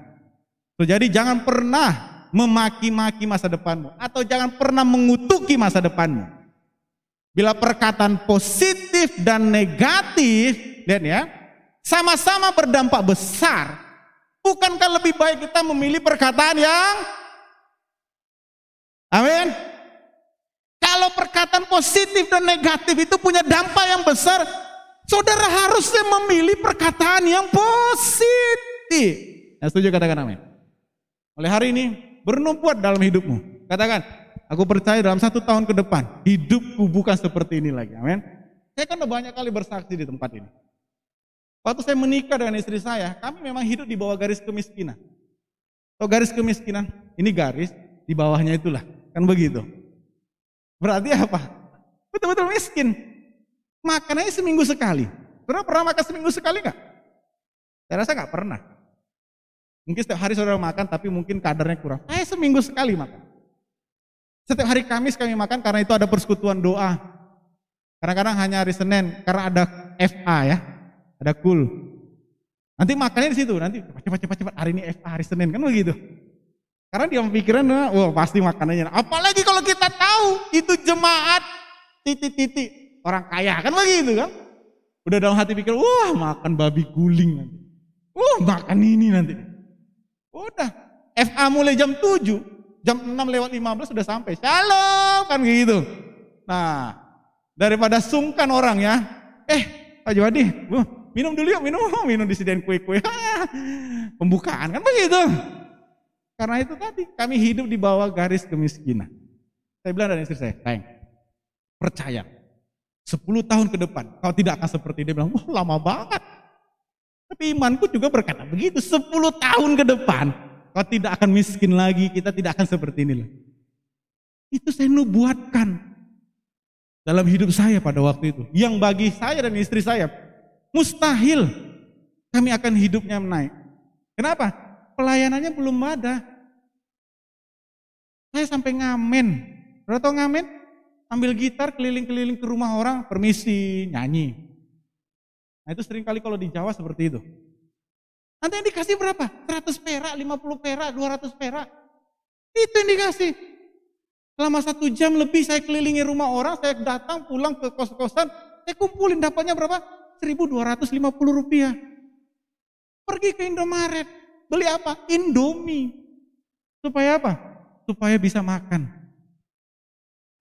Jadi jangan pernah memaki-maki masa depanmu atau jangan pernah mengutuki masa depanmu. Bila perkataan positif dan negatif, lihat ya, sama-sama berdampak besar. Bukankah lebih baik kita memilih perkataan yang amin? Kalau perkataan positif dan negatif itu punya dampak yang besar, saudara harusnya memilih perkataan yang positif. Yang setuju katakan amin. Oleh hari ini bernubuat dalam hidupmu. Katakan, aku percaya dalam 1 tahun ke depan hidupku bukan seperti ini lagi. Amin. Saya kan udah banyak kali bersaksi di tempat ini. Waktu saya menikah dengan istri saya, kami memang hidup di bawah garis kemiskinan. Atau garis kemiskinan, ini garis, di bawahnya itulah. Kan begitu. Berarti apa? Betul-betul miskin. Makanannya seminggu sekali. Pernah makan seminggu sekali nggak? Saya rasa nggak pernah. Mungkin setiap hari saudara makan, tapi mungkin kadarnya kurang. Saya seminggu sekali makan. Setiap hari Kamis kami makan karena itu ada persekutuan doa. Kadang-kadang hanya hari Senin karena ada FA ya, ada kul. Nanti makannya di situ, nanti cepat hari ini FA hari Senin kan begitu. Karena dia pikiran, wah pasti makanannya. Apalagi kalau kita tahu itu jemaat titik-titik orang kaya kan begitu kan. Udah dalam hati pikir, wah makan babi guling nanti. Wah makan ini nanti. Udah, FA mulai jam 7, jam 6:15 sudah sampai. Shalom kan gitu. Nah, daripada sungkan orang ya. Pak Jawadi, minum dulu yuk, minum disediain kue-kue. Pembukaan kan begitu. Karena itu tadi, kami hidup di bawah garis kemiskinan. Saya bilang dari istri saya, sayang, percaya. 10 tahun ke depan, kau tidak akan seperti dia. Bilang, wah lama banget. Tapi imanku juga berkata begitu, 10 tahun ke depan, kau tidak akan miskin lagi, kita tidak akan seperti ini lagi. Itu saya nubuatkan dalam hidup saya pada waktu itu. Yang bagi saya dan istri saya, mustahil kami akan hidupnya naik. Kenapa? Pelayanannya belum ada. Saya sampai ngamen. Udah tau ngamen? Ambil gitar keliling-keliling ke rumah orang, permisi, nyanyi. Nah itu sering kali kalau di Jawa seperti itu. Nanti yang dikasih berapa? 100 perak, 50 perak, 200 perak. Itu yang dikasih. Selama 1 jam lebih saya kelilingi rumah orang, saya datang pulang ke kos-kosan, saya kumpulin dapatnya berapa? 1.250 rupiah. Pergi ke Indomaret, beli apa? Indomie. Supaya apa? Supaya bisa makan.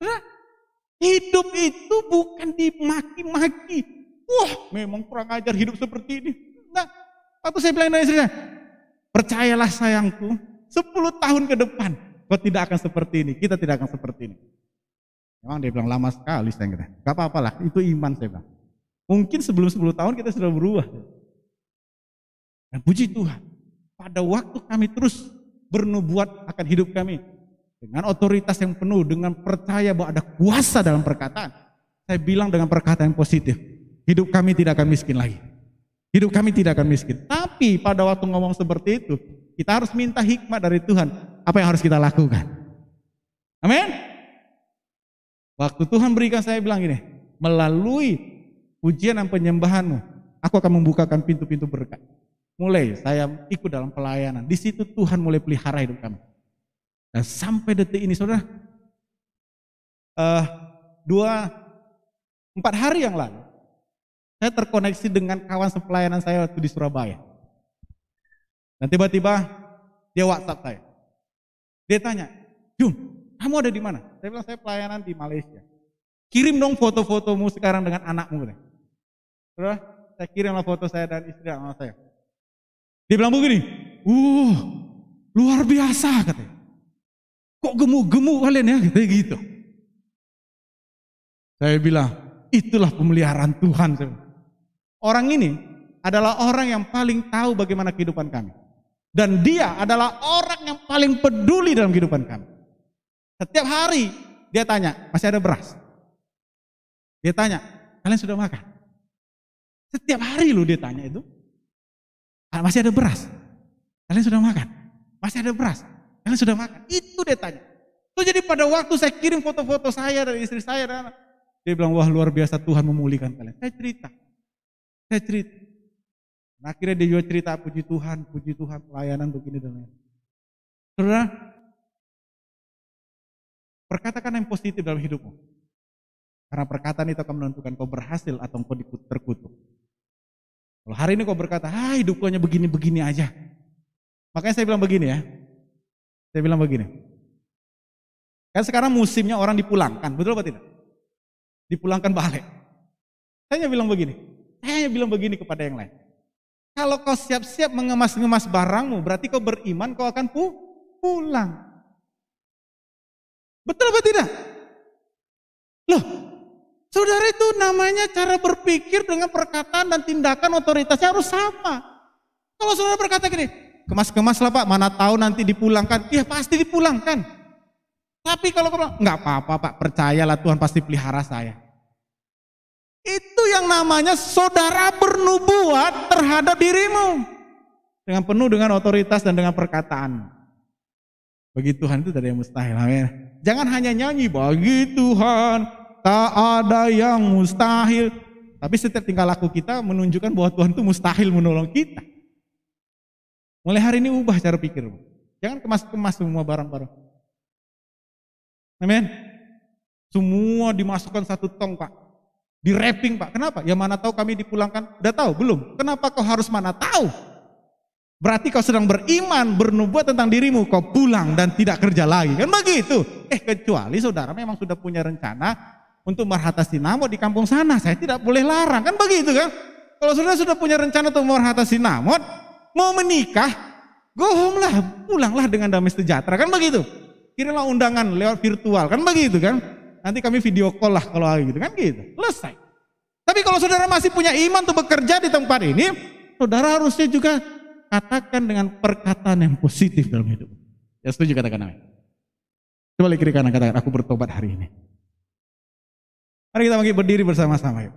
Nah, hidup itu bukan dimaki-maki. Wah, memang kurang ajar hidup seperti ini. Nah, waktu saya bilang dari istri saya, percayalah sayangku, 10 tahun ke depan, kau tidak akan seperti ini, kita tidak akan seperti ini. Memang dia bilang lama sekali, saya kata. Gak apa-apa lah, itu iman saya bilang. Mungkin sebelum 10 tahun kita sudah berubah. Dan puji Tuhan, pada waktu kami terus bernubuat akan hidup kami, dengan otoritas yang penuh, dengan percaya bahwa ada kuasa dalam perkataan. Saya bilang dengan perkataan yang positif, hidup kami tidak akan miskin lagi. Hidup kami tidak akan miskin. Tapi pada waktu ngomong seperti itu, kita harus minta hikmat dari Tuhan. Apa yang harus kita lakukan? Amin. Waktu Tuhan berikan, saya bilang gini, melalui pujian dan penyembahanmu, aku akan membukakan pintu-pintu berkat. Mulai saya ikut dalam pelayanan. Di situ Tuhan mulai pelihara hidup kami. Dan sampai detik ini saudara, 4 hari yang lalu, saya terkoneksi dengan kawan sepelayanan saya waktu di Surabaya. Dan tiba-tiba dia WhatsApp saya. Dia tanya, Jum, kamu ada di mana? Saya bilang, saya pelayanan di Malaysia. Kirim dong foto-fotomu sekarang dengan anakmu. Saudara, saya kirimlah foto saya dan istri anak saya. Dia bilang begini, luar biasa katanya. Kok gemuk-gemuk kalian ya? Kayak gitu. Saya bilang, itulah pemeliharaan Tuhan. Orang ini adalah orang yang paling tahu bagaimana kehidupan kami. Dan dia adalah orang yang paling peduli dalam kehidupan kami. Setiap hari dia tanya, masih ada beras? Dia tanya, kalian sudah makan? Setiap hari loh dia tanya itu. Masih ada beras? Kalian sudah makan? Masih ada beras? Kalian sudah makan? Itu dia tanya. So, jadi pada waktu saya kirim foto-foto saya dan istri saya dan anak, dia bilang, wah luar biasa Tuhan memulihkan kalian. Saya cerita. Nah, akhirnya dia juga cerita, puji Tuhan, pelayanan begini dan lain. Saudara, perkatakan yang positif dalam hidupmu. Karena perkataan itu akan menentukan kau berhasil atau kau terkutuk. Kalau hari ini kau berkata, hidupku hanya begini-begini aja. Makanya saya bilang begini ya. Saya bilang begini. Kan sekarang musimnya orang dipulangkan, betul apa tidak? Dipulangkan balik. Saya hanya bilang begini kepada yang lain. Kalau kau siap-siap mengemas-ngemas barangmu, berarti kau beriman, kau akan pulang. Betul apa tidak? Loh, Saudara, itu namanya cara berpikir dengan perkataan dan tindakan otoritasnya harus sama. Kalau saudara berkata gini, kemas-kemas lah Pak, mana tahu nanti dipulangkan. Ya pasti dipulangkan. Tapi kalau nggak apa-apa Pak, percayalah Tuhan pasti pelihara saya. Itu yang namanya saudara bernubuat terhadap dirimu. Dengan penuh dengan otoritas dan dengan perkataan. Bagi Tuhan itu tidak ada yang mustahil. Amin. Jangan hanya nyanyi, bagi Tuhan tak ada yang mustahil. Tapi setiap tingkah laku kita menunjukkan bahwa Tuhan itu mustahil menolong kita. Mulai hari ini ubah cara pikir. Jangan kemas-kemas semua barang-barang. Amin. Semua dimasukkan satu tong Pak. Di wrapping Pak. Kenapa? Ya mana tahu kami dipulangkan. Udah tahu? Belum. Kenapa kau harus mana tahu? Berarti kau sedang beriman, bernubuat tentang dirimu. Kau pulang dan tidak kerja lagi. Kan begitu. Kecuali saudara memang sudah punya rencana untuk merhata sinamot di kampung sana. Saya tidak boleh larang. Kan begitu kan? Kalau saudara sudah punya rencana untuk merhata sinamot, mau menikah, go home lah. Pulanglah dengan damai sejahtera. Kan begitu. Kirilah undangan lewat virtual. Kan begitu kan? Nanti kami video call lah kalau gitu. Kan gitu. Selesai. Tapi kalau saudara masih punya iman untuk bekerja di tempat ini, saudara harusnya juga katakan dengan perkataan yang positif dalam hidup. Ya setuju, katakan amin. Coba kiri kanan katakan, aku bertobat hari ini. Mari kita berdiri bersama-sama yuk.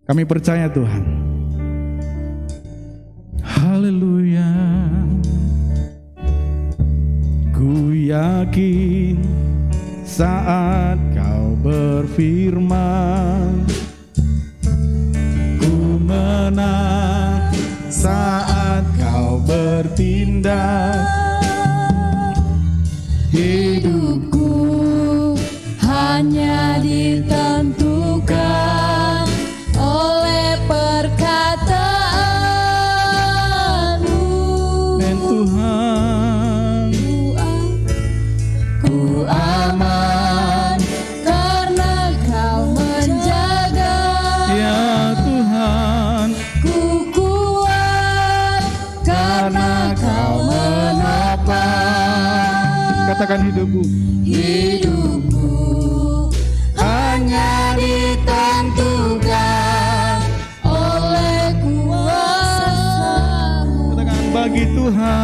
Kami percaya Tuhan. Haleluya. Ku yakin saat kau berfirman, ku menang saat kau bertindak. Hidupku hanya ditentukan oleh perkataanmu. Dan Tuhan, ku aman karena kau menjaga. ya Tuhan, Ku kuat karena kau menopang. katakan hidupku. Hidupku hanya ditentukan oleh kuasa-Mu. Katakan bagi Tuhan,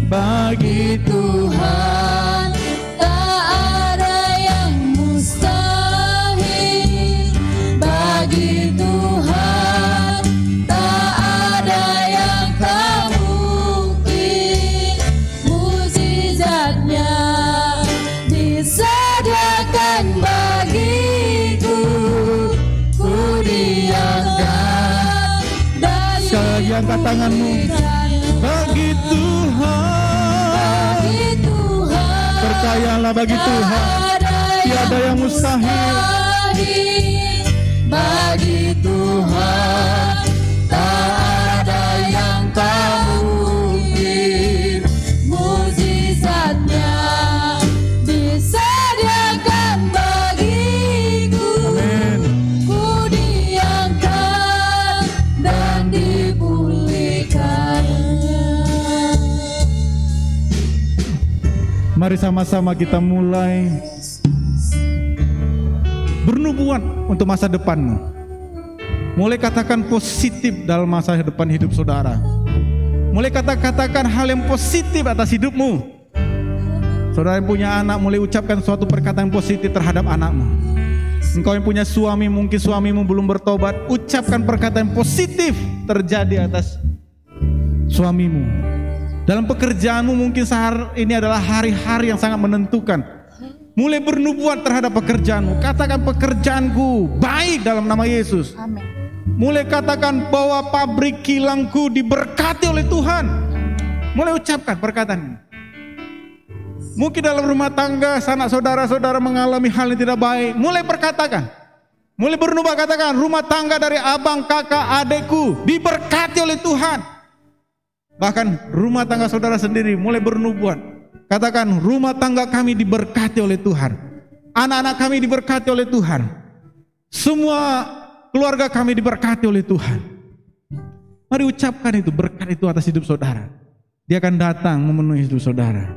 bagi Tuhan tak ada yang mustahil. Bagi Tuhan tak ada yang tak mungkin. Mukjizatnya disediakan bagiku. Ku diangkat dan sekali lagi angkat tanganmu. Bagi Tuhan, bagi Tuhan percayalah bagi Tuhan, tiada yang mustahil. Bagi Tuhan tak ada yang tak mungkin. Mukjizatnya disediakan bagiku. Amin. Ku diangkat dan dipulihkannya. Mari sama-sama kita mulai bernubuat untuk masa depanmu. Mulai katakan positif dalam masa depan hidup saudara. Mulai katakan hal yang positif atas hidupmu. Saudara yang punya anak, mulai ucapkan suatu perkataan positif terhadap anakmu. Engkau yang punya suami, mungkin suamimu belum bertobat, ucapkan perkataan positif terjadi atas suamimu. Dalam pekerjaanmu mungkin sehari ini adalah hari-hari yang sangat menentukan. Mulai bernubuat terhadap pekerjaanmu. Katakan pekerjaanku baik dalam nama Yesus. Amin. Mulai katakan bahwa pabrik kilangku diberkati oleh Tuhan. Mulai ucapkan perkataan ini. Mungkin dalam rumah tangga sanak saudara-saudara mengalami hal yang tidak baik. Mulai perkatakan. Mulai bernubuat, katakan rumah tangga dari abang, kakak, adekku diberkati oleh Tuhan. Bahkan rumah tangga saudara sendiri mulai bernubuat. Katakan rumah tangga kami diberkati oleh Tuhan. Anak-anak kami diberkati oleh Tuhan. Semua keluarga kami diberkati oleh Tuhan. Mari ucapkan itu, berkat itu atas hidup saudara. Dia akan datang memenuhi hidup saudara.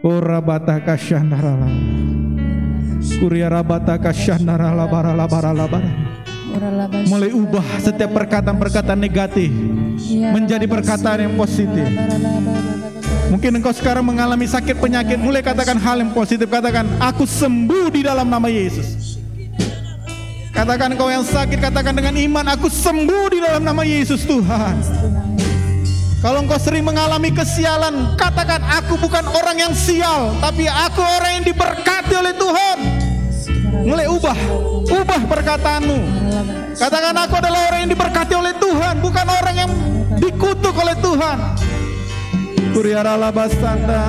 Ora bataka syandarala. Kuria rabataka syandarala barala barala bara. Mulai ubah setiap perkataan-perkataan negatif menjadi perkataan yang positif. Mungkin engkau sekarang mengalami sakit penyakit, mulai katakan hal yang positif. Katakan, aku sembuh di dalam nama Yesus. Katakan engkau yang sakit, katakan dengan iman, aku sembuh di dalam nama Yesus Tuhan. Kalau engkau sering mengalami kesialan, katakan, aku bukan orang yang sial, tapi aku orang yang diberkati oleh Tuhan. Mulai ubah perkataanmu. Katakan, aku adalah orang yang diberkati oleh Tuhan, bukan orang yang dikutuk oleh Tuhan. Kuriarala basanda.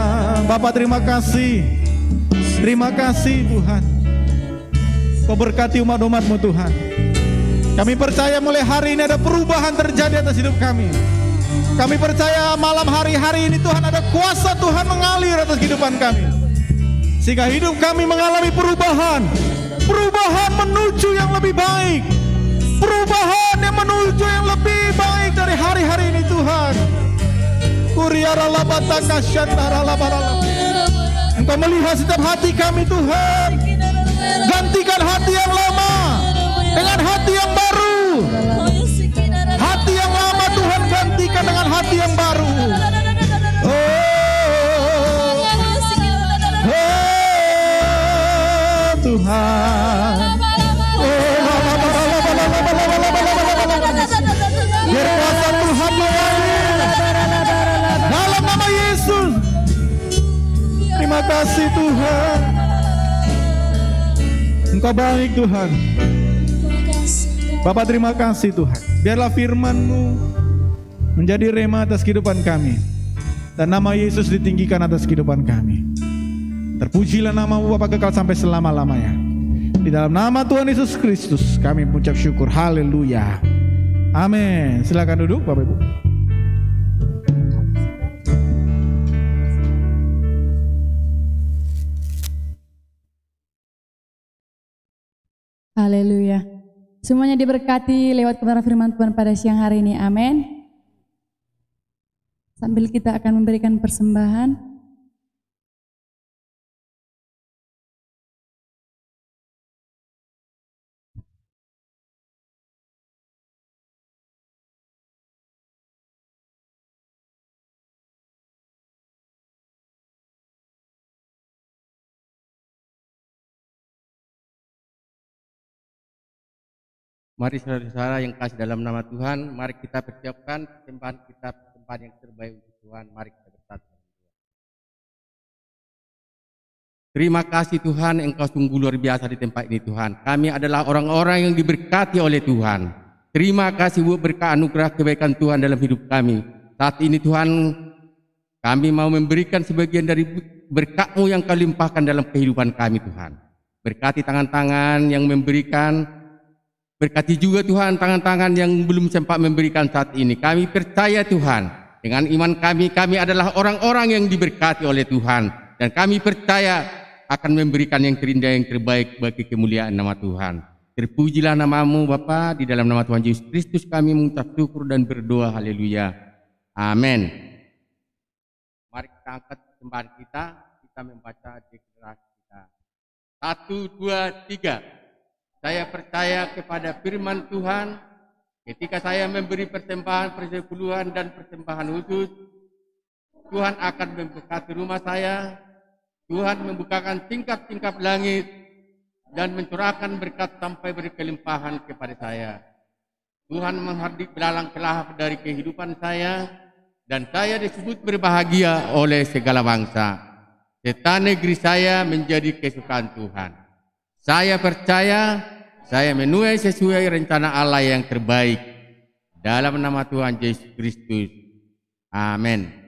Bapak terima kasih. Terima kasih Tuhan. Kau berkati umat-umatmu Tuhan. Kami percaya mulai hari ini ada perubahan terjadi atas hidup kami. Kami percaya malam hari ini Tuhan ada kuasa Tuhan mengalir atas kehidupan kami. Sehingga hidup kami mengalami perubahan. Perubahan menuju yang lebih baik. Perubahan yang menuju yang lebih baik dari hari-hari ini Tuhan. Engkau melihat setiap hati kami Tuhan. Gantikan hati yang lama dengan hati yang baru. Hati yang lama Tuhan gantikan dengan hati yang baru. Tuhan. Biar kuasa Tuhan mengalir dalam nama Yesus. Terima kasih Tuhan. Engkau baik Tuhan. Bapak terima kasih Tuhan. Biarlah firman-Mu menjadi rema atas kehidupan kami. Dan nama Yesus ditinggikan atas kehidupan kami. Terpujilah nama-Mu Bapak kekal sampai selama-lamanya. Di dalam nama Tuhan Yesus Kristus kami mengucap syukur. Haleluya. Amin. Silakan duduk Bapak Ibu. Haleluya. Semuanya diberkati lewat kebenaran firman Tuhan pada siang hari ini. Amin. Sambil kita akan memberikan persembahan. Mari saudara-saudara yang kasih dalam nama Tuhan, mari kita persiapkan persembahan kita, persembahan yang terbaik untuk Tuhan. Mari kita bersatu. Terima kasih Tuhan, Engkau sungguh luar biasa di tempat ini Tuhan. Kami adalah orang-orang yang diberkati oleh Tuhan. Terima kasih buat berkat anugerah kebaikan Tuhan dalam hidup kami. Saat ini Tuhan, kami mau memberikan sebagian dari berkat-Mu yang Kau limpahkan dalam kehidupan kami Tuhan. Berkati tangan-tangan yang memberikan. Berkati juga Tuhan tangan-tangan yang belum sempat memberikan saat ini. Kami percaya Tuhan, dengan iman kami adalah orang-orang yang diberkati oleh Tuhan. Dan kami percaya akan memberikan yang terindah, yang terbaik bagi kemuliaan nama Tuhan. Terpujilah nama-Mu Bapa, di dalam nama Tuhan Yesus Kristus kami mengucap syukur dan berdoa. Haleluya. Amin. Mari kita angkat persembahan kita membaca deklarasi kita. 1, 2, 3. Saya percaya kepada firman Tuhan. Ketika saya memberi persembahan persepuluhan dan persembahan khusus, Tuhan akan memberkati rumah saya. Tuhan membukakan tingkap-tingkap langit dan mencurahkan berkat sampai berkelimpahan kepada saya. Tuhan menghardik belalang kelahap dari kehidupan saya, dan saya disebut berbahagia oleh segala bangsa. Serta negeri saya menjadi kesukaan Tuhan. Saya percaya saya menuai sesuai rencana Allah yang terbaik. Dalam nama Tuhan Yesus Kristus. Amin.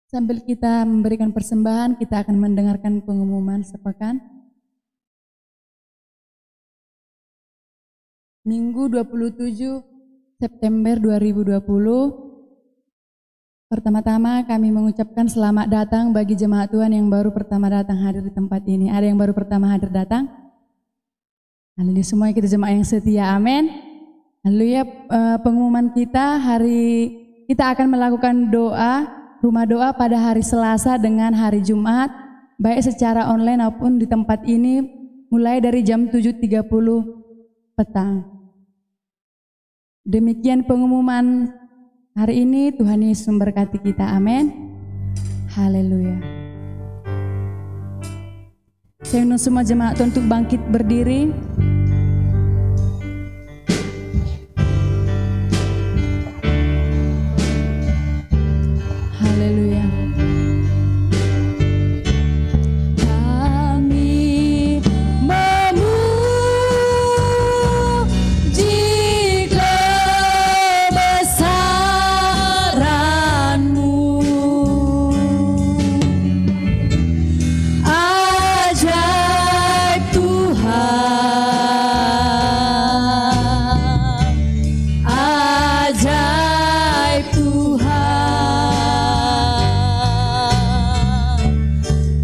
Sambil kita memberikan persembahan, kita akan mendengarkan pengumuman sepekan. Minggu 27 September 2020. Pertama-tama kami mengucapkan selamat datang bagi jemaat Tuhan yang baru pertama datang hadir di tempat ini. Ada yang baru pertama hadir datang? Haleluya, semuanya kita jemaat yang setia, amin. Haleluya. Pengumuman kita kita akan melakukan rumah doa pada hari Selasa dengan hari Jumat, baik secara online maupun di tempat ini, mulai dari jam 7.30 petang. Demikian pengumuman hari ini. Tuhan Yesus memberkati kita, amin. Haleluya. Saya undang semua jemaat Tuhan untuk bangkit berdiri. Haleluya. Kami memuji kebesaran-Mu, ajaib Tuhan, ajaib Tuhan.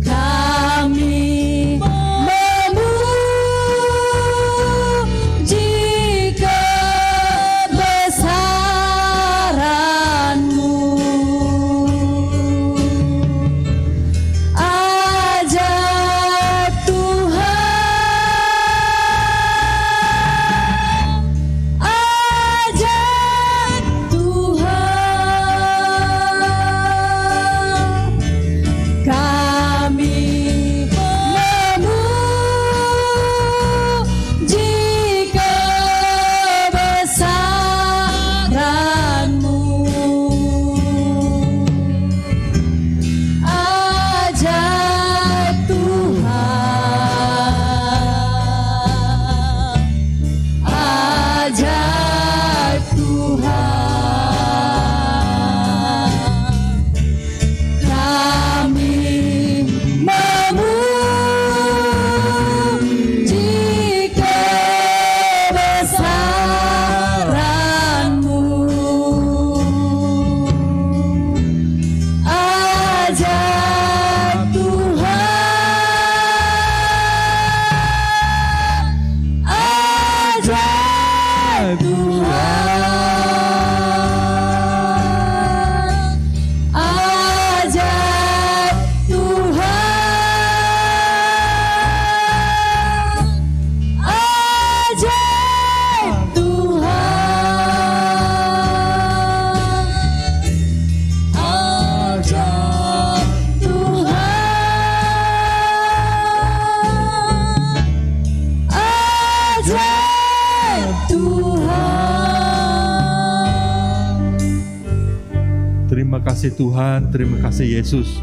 Kami memuji kebesaran-Mu, ajaib Tuhan, ajaib Tuhan. Kami memuji kebesaran-Mu, ajaib Tuhan, ajaib Tuhan. Kami memuji kebesaran-Mu, ajaib Tuhan, ajaib Tuhan, ajaib Tuhan, ajaib Tuhan, ajaib Tuhan, ajaib Tuhan. Terima kasih Tuhan, terima kasih Yesus.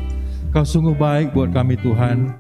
Kau sungguh baik buat kami Tuhan,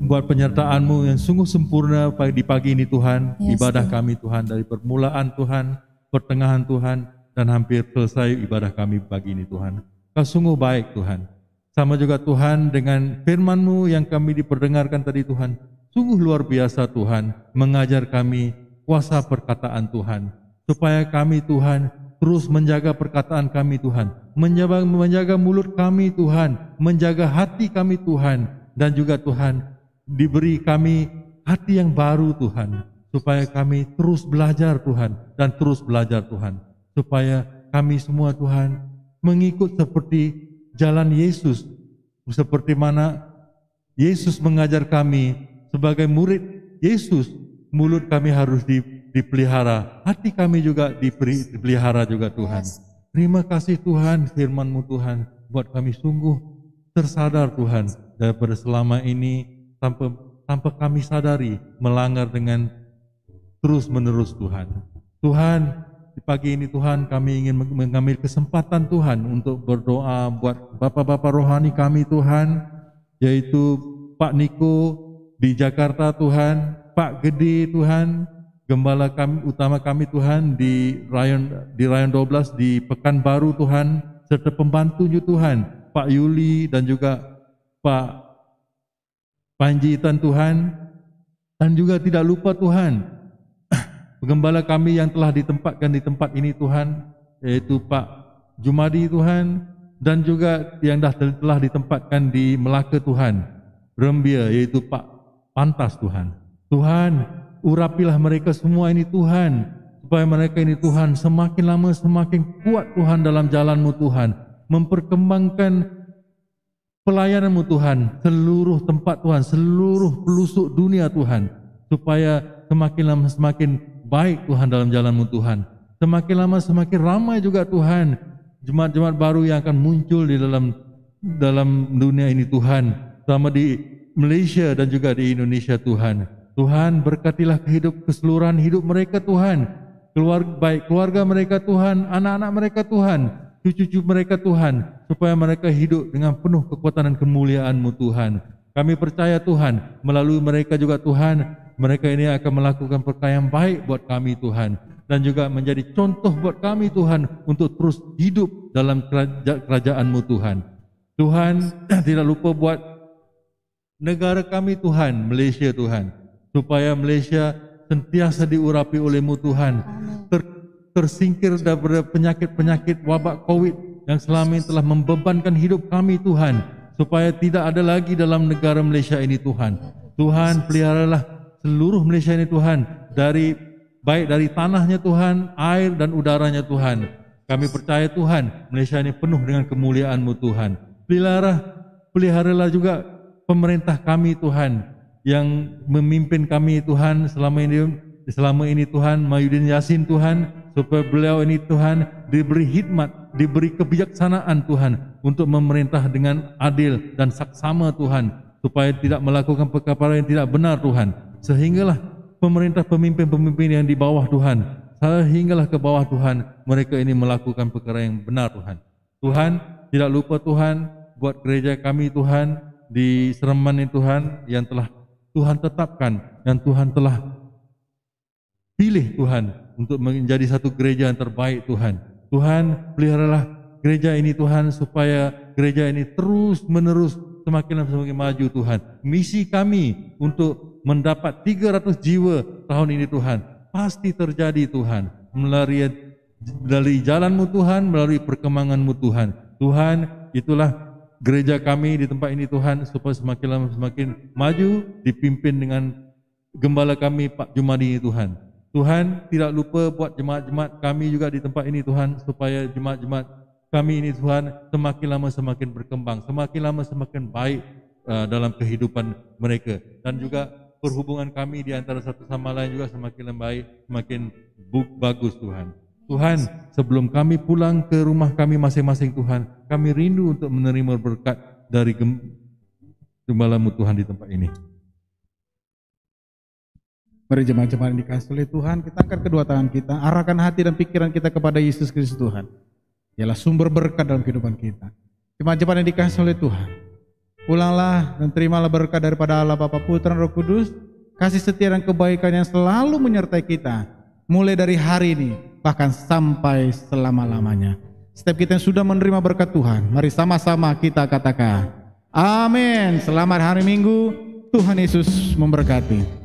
buat penyertaan-Mu yang sungguh sempurna di pagi ini Tuhan. Yes, Ibadah Tuhan. kami Tuhan dari permulaan Tuhan, pertengahan Tuhan, dan hampir selesai ibadah kami pagi ini Tuhan. Kau sungguh baik Tuhan. Sama juga Tuhan dengan firman-Mu yang kami diperdengarkan tadi Tuhan. Sungguh luar biasa Tuhan, mengajar kami kuasa perkataan Tuhan. Supaya kami Tuhan terus menjaga perkataan kami Tuhan, menjaga mulut kami Tuhan, menjaga hati kami Tuhan, dan juga Tuhan diberi kami hati yang baru Tuhan, supaya kami terus belajar Tuhan, dan terus belajar Tuhan, supaya kami semua Tuhan mengikut seperti jalan Yesus, seperti mana Yesus mengajar kami sebagai murid Yesus. Mulut kami harus dipelihara, hati kami juga dipelihara juga Tuhan. Terima kasih Tuhan, firman-Mu Tuhan buat kami sungguh tersadar Tuhan, daripada selama ini tanpa kami sadari melanggar dengan terus menerus Tuhan. Tuhan, di pagi ini Tuhan kami ingin mengambil kesempatan Tuhan untuk berdoa buat Bapak-Bapak rohani kami Tuhan, yaitu Pak Niko di Jakarta Tuhan, Pak Gede Tuhan, Gembala kami, utama kami Tuhan di Rayon 12 di Pekanbaru Tuhan, serta pembantunya Tuhan, Pak Yuli dan juga Pak Panjitan Tuhan, dan juga tidak lupa Tuhan Penggembala kami yang telah ditempatkan di tempat ini Tuhan, yaitu Pak Jumadi Tuhan, dan juga yang telah ditempatkan di Melaka Tuhan, Rembia, yaitu Pak Pantas Tuhan. Tuhan, urapilah mereka semua ini Tuhan, supaya mereka ini Tuhan semakin lama semakin kuat Tuhan dalam jalan-Mu Tuhan, memperkembangkan pelayanan-Mu Tuhan, seluruh tempat Tuhan, seluruh pelosok dunia Tuhan, supaya semakin lama semakin baik Tuhan dalam jalan-Mu Tuhan. Semakin lama semakin ramai juga Tuhan jemaat-jemaat baru yang akan muncul di dalam dunia ini Tuhan, terutama di Malaysia dan juga di Indonesia Tuhan. Tuhan, berkatilah keseluruhan hidup mereka Tuhan, baik keluarga mereka Tuhan, anak-anak mereka Tuhan, cucu-cucu mereka Tuhan, supaya mereka hidup dengan penuh kekuatan dan kemuliaan-Mu Tuhan. Kami percaya Tuhan, melalui mereka juga Tuhan, mereka ini akan melakukan perkara yang baik buat kami Tuhan, dan juga menjadi contoh buat kami Tuhan untuk terus hidup dalam kerajaan-Mu Tuhan. Tuhan, tidak lupa buat negara kami Tuhan, Malaysia Tuhan, supaya Malaysia sentiasa diurapi oleh-Mu Tuhan, tersingkir daripada penyakit-penyakit wabak COVID yang selama ini telah membebankan hidup kami Tuhan, supaya tidak ada lagi dalam negara Malaysia ini Tuhan. Tuhan, peliharalah seluruh Malaysia ini Tuhan, baik dari tanahnya Tuhan, air dan udaranya Tuhan. Kami percaya Tuhan, Malaysia ini penuh dengan kemuliaan-Mu Tuhan. Peliharalah juga pemerintah kami Tuhan, yang memimpin kami Tuhan selama ini Tuhan, Mahyudin Yassin Tuhan, supaya beliau ini Tuhan diberi hikmat, diberi kebijaksanaan Tuhan, untuk memerintah dengan adil dan saksama Tuhan, supaya tidak melakukan perkara yang tidak benar Tuhan. Sehinggalah pemerintah pemimpin-pemimpin yang di bawah Tuhan, sehinggalah ke bawah Tuhan, mereka ini melakukan perkara yang benar Tuhan. Tuhan, tidak lupa Tuhan buat gereja kami Tuhan di Sereman ini Tuhan, yang telah Tuhan tetapkan, yang Tuhan telah pilih Tuhan untuk menjadi satu gereja yang terbaik Tuhan. Tuhan, peliharalah gereja ini Tuhan, supaya gereja ini terus menerus semakin maju Tuhan. Misi kami untuk mendapat 300 jiwa tahun ini Tuhan pasti terjadi Tuhan, melalui jalan-Mu Tuhan, melalui perkembangan-Mu Tuhan. Tuhan, itulah gereja kami di tempat ini Tuhan, supaya semakin lama semakin maju, dipimpin dengan gembala kami Pak Jumadi Tuhan. Tuhan, tidak lupa buat jemaat-jemaat kami juga di tempat ini Tuhan, supaya jemaat-jemaat kami ini Tuhan semakin lama semakin berkembang, semakin lama semakin baik dalam kehidupan mereka, dan juga perhubungan kami di antara satu sama lain juga semakin baik, semakin bagus Tuhan. Tuhan, sebelum kami pulang ke rumah kami masing-masing Tuhan, kami rindu untuk menerima berkat dari gembala-Mu Tuhan di tempat ini. Mari jemaat-jemaat yang dikasihi oleh Tuhan, kita angkat kedua tangan kita, arahkan hati dan pikiran kita kepada Yesus Kristus Tuhan. Ialah sumber berkat dalam kehidupan kita. Jemaat-jemaat yang dikasihi oleh Tuhan, pulanglah dan terimalah berkat daripada Allah Bapa, Putra dan Roh Kudus, kasih setia dan kebaikan yang selalu menyertai kita, mulai dari hari ini, bahkan sampai selama-lamanya. Setiap kita yang sudah menerima berkat Tuhan, mari sama-sama kita katakan, Amin. Selamat hari Minggu, Tuhan Yesus memberkati.